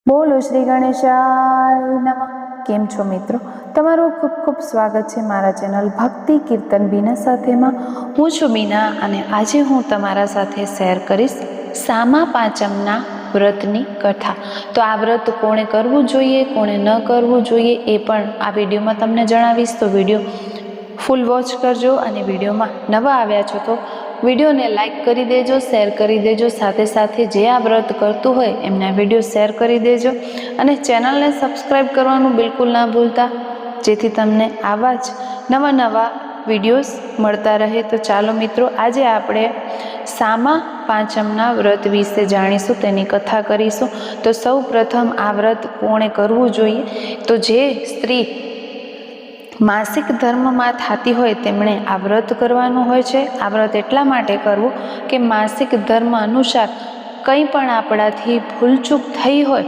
બોલો શ્રી ગણેશાય નમઃ। કેમ છો મિત્રો? તમારું ખૂબ ખૂબ સ્વાગત છે મારા ચેનલ ભક્તિ કીર્તન બીના સાથેમાં। હું છું બીના અને આજે હું તમારા સાથે શેર કરીશ સામા પાંચમના વ્રતની કથા। તો આ વ્રત કોણે કરવું જોઈએ, કોણે ન કરવું જોઈએ એ પણ આ વિડીયોમાં તમને જણાવીશ। તો વિડીયો ફૂલ વોચ કરજો અને વિડીયોમાં નવા આવ્યા છો તો વિડીયોને લાઈક કરી દેજો, શેર કરી દેજો। સાથે સાથે જે આ વ્રત કરતું હોય એમને આ વિડીયો શેર કરી દેજો અને ચેનલને સબસ્ક્રાઈબ કરવાનું બિલકુલ ના ભૂલતા, જેથી તમને આવા જ નવા નવા વિડીયોઝ મળતા રહે। તો ચાલો મિત્રો, આજે આપણે સામા પાંચમના વ્રત વિશે જાણીશું, તેની કથા કરીશું। તો સૌ પ્રથમ આ વ્રત કોણે કરવું જોઈએ? તો જે સ્ત્રી માસિક ધર્મમાં થતી હોય તેમણે આ વ્રત કરવાનું હોય છે। આ વ્રત એટલા માટે કરવું કે માસિક ધર્મ અનુસાર કંઈ પણ આપણાથી ભૂલચૂક થઈ હોય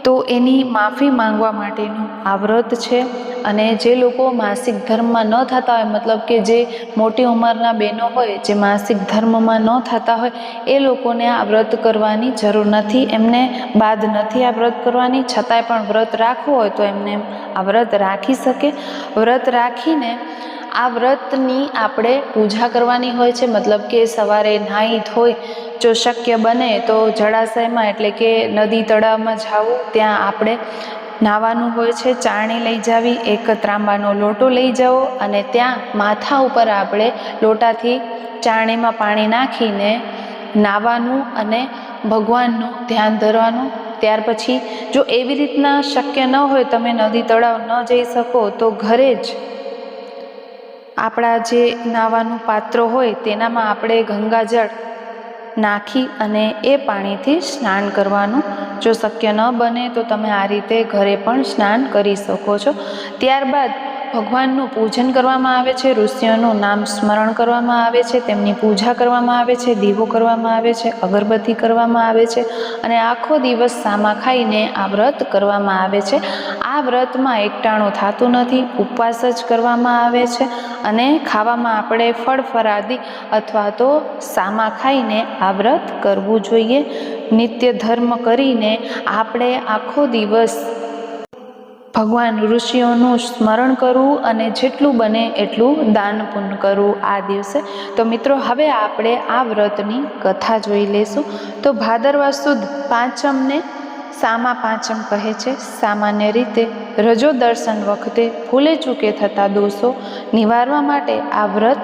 તો એની માફી માંગવા માટેનું આ વ્રત છે। અને જે લોકો માસિક ધર્મમાં ન થતા હોય, મતલબ કે જે મોટી ઉંમરના બહેનો હોય જે માસિક ધર્મમાં ન થતા હોય, એ લોકોને આ વ્રત કરવાની જરૂર નથી, એમને બાદ નથી આ વ્રત કરવાની। છતાંય પણ વ્રત રાખવું હોય તો એમને આ વ્રત રાખી શકે। વ્રત રાખીને આ વ્રતની આપણે પૂજા કરવાની હોય છે, મતલબ કે સવારે નાહી ધોઈ જો શક્ય બને તો જળાશયમાં એટલે કે નદી તળાવમાં જવું, ત્યાં આપણે નાહવાનું હોય છે। ચારણી લઈ જાવી, એક ત્રાંબાનો લોટો લઈ જાઓ અને ત્યાં માથા ઉપર આપણે લોટાથી ચારણીમાં પાણી નાખીને નાહવાનું અને ભગવાનનું ધ્યાન ધરવાનું। ત્યાર પછી જો એવી રીતના શક્ય ન હોય, તમે નદી તળાવ ન જઈ શકો, તો ઘરે જ આપણા જે નાવાનું પાત્ર હોય તેનામાં આપણે ગંગાજળ નાખી અને એ પાણીથી સ્નાન કરવાનું। જો શક્ય ન બને તો તમે આ રીતે ઘરે પણ સ્નાન કરી શકો છો। ત્યારબાદ ભગવાનનું પૂજન કરવામાં આવે છે, ઋષિઓનું નામ સ્મરણ કરવામાં આવે છે, તેમની પૂજા કરવામાં આવે છે, દીવો કરવામાં આવે છે, અગરબત્તી કરવામાં આવે છે અને આખો દિવસ સામા ખાઈને આ વ્રત કરવામાં આવે છે। આ વ્રતમાં એકટાણું થતું નથી, ઉપવાસ જ કરવામાં આવે છે અને ખાવામાં આપણે ફળ ફરાદી અથવા તો સામા ખાઈને આ વ્રત કરવું જોઈએ। નિત્ય ધર્મ કરીને આપણે આખો દિવસ ભગવાન ઋષિઓનું સ્મરણ કરવું અને જેટલું બને એટલું દાન પુણ્ય કરવું આ દિવસે। તો મિત્રો, હવે આપણે આ વ્રતની કથા જોઈ લઈશું। તો ભાદરવા સુદ પાંચમને સામા પાંચમ કહે છે। સામાન્ય રીતે રજો દર્શન વખતે ભૂલે ચૂકે થતા દોષો નિવારવા માટે આ વ્રત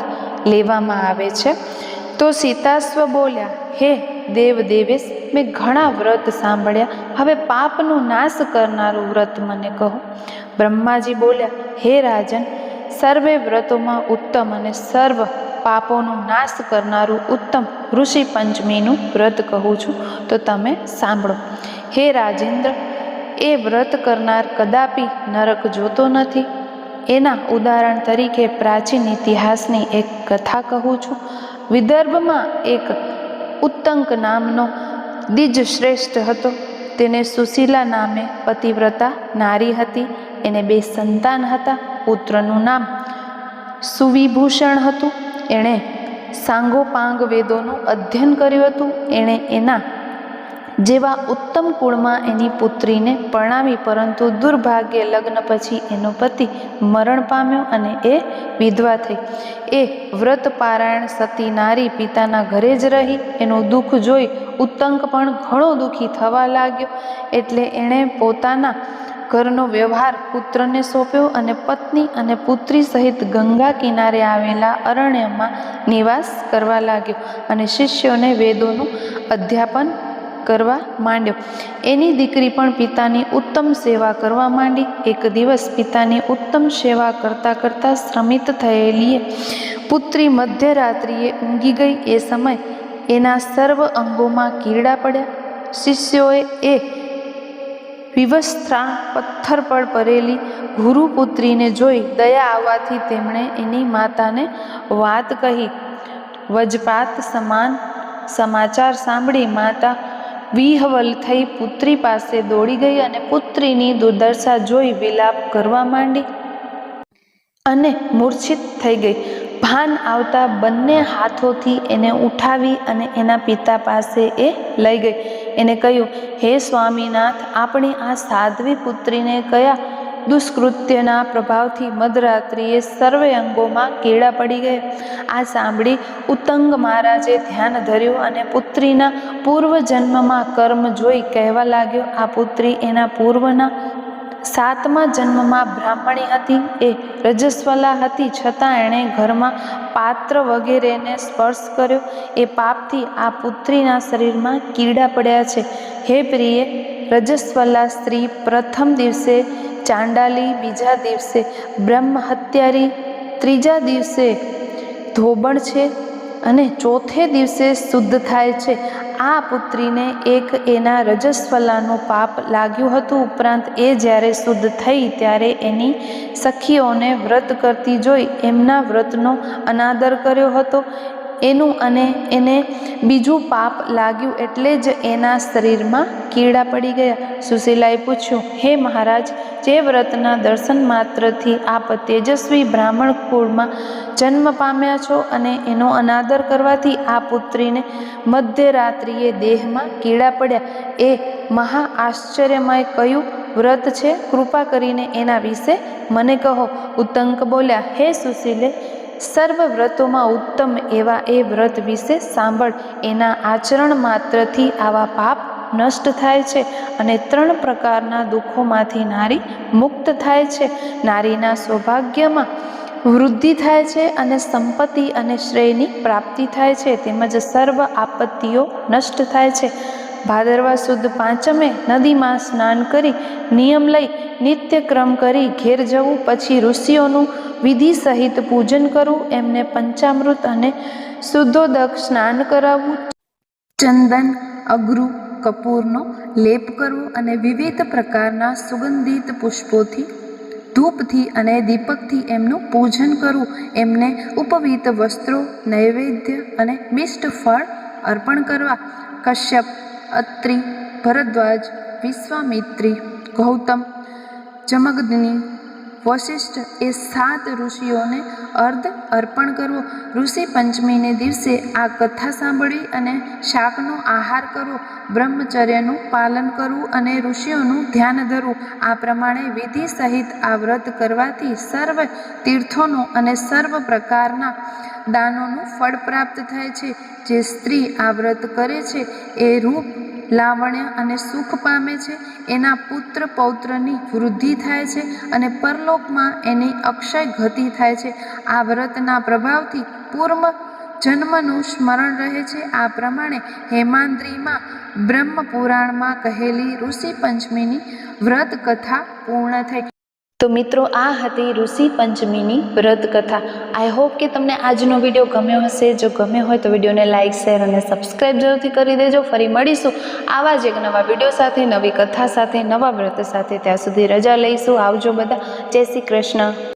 લેવામાં આવે છે। તો સીતાશ્વ બોલ્યા, હે દેવ દેવેશ, મેં ઘણા વ્રત સાંભળ્યા, હવે પાપનો નાશ કરનારું વ્રત મને કહો। બ્રહ્માજી બોલ્યા, હે રાજન, સર્વે વ્રતોમાં ઉત્તમ અને સર્વ પાપોનો નાશ કરનારું ઉત્તમ ઋષિ પંચમીનું વ્રત કહું છું, તો તમે સાંભળો। હે રાજેન્દ્ર, એ વ્રત કરનાર કદાપી નરક જોતો નથી। એના ઉદાહરણ તરીકે પ્રાચીન ઇતિહાસની એક કથા કહું છું। વિદર્ભમાં એક ઉત્તંક નામનો દ્વિજ શ્રેષ્ઠ હતો। તેને સુશીલા નામે પતિવ્રતા નારી હતી। એને 2 સંતાન હતા। પુત્રનું નામ સુવિભૂષણ હતું। એણે સાંગોપાંગ વેદોનું અધ્યયન કર્યું હતું। એણે એના જેવા ઉત્તમ કુળમાં એની પુત્રીને પરણાવી, પરંતુ દુર્ભાગ્યે લગ્ન પછી એનો પતિ મરણ પામ્યો અને એ વિધવા થઈ। એ વ્રતપારાયણ સતી નારી પિતાના ઘરે જ રહી। એનું દુઃખ જોઈ ઉત્તંક પણ ઘણો દુઃખી થવા લાગ્યો, એટલે એણે પોતાના ઘરનો વ્યવહાર પુત્રને સોંપ્યો અને પત્ની અને પુત્રી સહિત ગંગા કિનારે આવેલા અરણ્યમાં નિવાસ કરવા લાગ્યો અને શિષ્યોને વેદોનું અધ્યાપન કરવા માંડ્યો। એની દીકરી પણ પિતાની ઉત્તમ સેવા કરવા માંડી। એક દિવસ પિતાની ઉત્તમ સેવા કરતાં કરતાં શ્રમિત થયેલી પુત્રી મધ્યરાત્રિએ ઊંઘી ગઈ। એ સમય એના સર્વ અંગોમાં કીડા પડ્યા। શિષ્યોએ એ વિવસ્ત્રા પથ્થર પર પડેલી ગુરુપુત્રીને જોઈ દયા આવવાથી તેમણે એની માતાને વાત કહી। વજ્રપાત સમાન સમાચાર સાંભળી માતા વિહવલ થઈ પુત્રી પાસે દોડી ગઈ અને પુત્રીની દુર્દશા જોઈ વિલાપ કરવા માંડી અને મૂર્છિત થઈ ગઈ। ભાન આવતા બંને હાથોથી એને ઉઠાવી અને એના પિતા પાસે એ લઈ ગઈ। એને કહ્યું, હે સ્વામીનાથ, આપણી આ સાધ્વી પુત્રીને કયા દુષ્કૃત્યના પ્રભાવથી મધરાત્રિએ સર્વે અંગોમાં કીડા પડી ગયા. આ સાંભળી ઉત્તંગ મહારાજે ધ્યાન ધર્યું અને પુત્રીના પૂર્વજન્મમાં કર્મ જોઈ કહેવા લાગ્યો, આ પુત્રી એના પૂર્વના 7મા જન્મમાં બ્રાહ્મણી હતી. એ રજસ્વલા હતી, છતાં એણે ઘરમાં પાત્ર વગેરેને સ્પર્શ કર્યો. એ પાપથી આ પુત્રીના શરીરમાં કીડા પડ્યા છે. હે પ્રિય, રજસ્વલા સ્ત્રી પ્રથમ દિવસે ચાંડાલી, બીજા દિવસે બ્રહ્મહત્યારી, ત્રીજા દિવસે ધોબણ છે અને ચોથે દિવસે શુદ્ધ થાય છે. આ પુત્રીને એક એના રજસ્વલાનું પાપ લાગ્યું હતું. ઉપરાંત એ જ્યારે શુદ્ધ થઈ ત્યારે એની સખીઓને વ્રત કરતી જોઈ એમના વ્રતનો અનાદર કર્યો હતો. એનું અને એને બીજું પાપ લાગ્યું, એટલે જ એના શરીરમાં કીડા પડી ગયા. સુશીલાએ પૂછ્યું, હે મહારાજ, જે વ્રતના દર્શન માત્રથી આપ તેજસ્વી બ્રાહ્મણ કુળમાં જન્મ પામ્યા છો અને એનો અનાદર કરવાથી આ પુત્રીને મધ્યરાત્રિએ દેહમાં કીડા પડ્યા, એ મહા આશ્ચર્યમય કયું વ્રત છે? કૃપા કરીને એના વિશે મને કહો. ઉત્તંક બોલ્યા, હે સુશીલે, સર્વ વ્રતોમાં ઉત્તમ એવા એ વ્રત વિશે સાંભળ. એના આચરણ માત્રથી આવા પાપ નષ્ટ થાય છે અને 3 પ્રકારના દુઃખોમાંથી નારી મુક્ત થાય છે. નારીના સૌભાગ્યમાં વૃદ્ધિ થાય છે અને સંપત્તિ અને શ્રેયની પ્રાપ્તિ થાય છે, તેમજ સર્વ આપત્તિઓ નષ્ટ થાય છે. ભાદરવા સુદ 5મે નદીમાં સ્નાન કરી નિયમ લઈ નિત્યક્રમ કરી ઘેર જવું, પછી ઋષિઓનું વિધિ સહિત પૂજન કરવું, એમને પંચામૃત અને શુદ્ધોદક સ્નાન કરાવવું, ચંદન, અગરુ, કપૂરનો લેપ કરવો અને વિવિધ પ્રકારના સુગંધિત પુષ્પોથી, ધૂપથી અને દીપકથી એમનું પૂજન કરવું. એમને ઉપવીત વસ્ત્રો, નૈવેદ્ય અને મિષ્ટ ફળ અર્પણ કરવા. કશ્યપ, અત્રિ, ભરદ્વાજ, વિશ્વામિત્રી, ગૌતમ, જમદગ્નિ, વશિષ્ઠ એ 7 ઋષિઓને અર્ધ અર્પણ કરવો. ઋષિ પંચમીને દિવસે આ કથા સાંભળી અને શાકનો આહાર કરવો, બ્રહ્મચર્યનું પાલન કરવું અને ઋષિઓનું ધ્યાન ધરવું. આ પ્રમાણે વિધિ સહિત આ વ્રત કરવાથી સર્વ તીર્થોનું અને સર્વ પ્રકારના દાનોનું ફળ પ્રાપ્ત થાય છે. જે સ્ત્રી આ વ્રત કરે છે એ રૂપ, લાવણ્ય અને સુખ પામે છે. એના પુત્ર પૌત્રની વૃદ્ધિ થાય છે અને પરલોકમાં એની અક્ષય ગતિ થાય છે. આ વ્રતના પ્રભાવથી પૂર્વ જન્મનું સ્મરણ રહે છે. આ પ્રમાણે હેમાંદ્રીમાં બ્રહ્મપુરાણમાં કહેલી ઋષિ પંચમીની વ્રત કથા પૂર્ણ થઈ. તો મિત્રો, આ હતી ઋષિ પંચમીની વ્રત કથા. આઈ હોપ કે તમને આજનો વિડીયો ગમ્યો હશે. જો ગમ્યો હોય તો વિડીયોને લાઇક, શેર અને સબસ્ક્રાઈબ જરૂરથી કરી દેજો. ફરી મળીશું આવા જ એક નવા વિડીયો સાથે, નવી કથા સાથે, નવા વ્રત સાથે. ત્યાં સુધી રજા લઈશું. આવજો બધા. જય શ્રી કૃષ્ણ.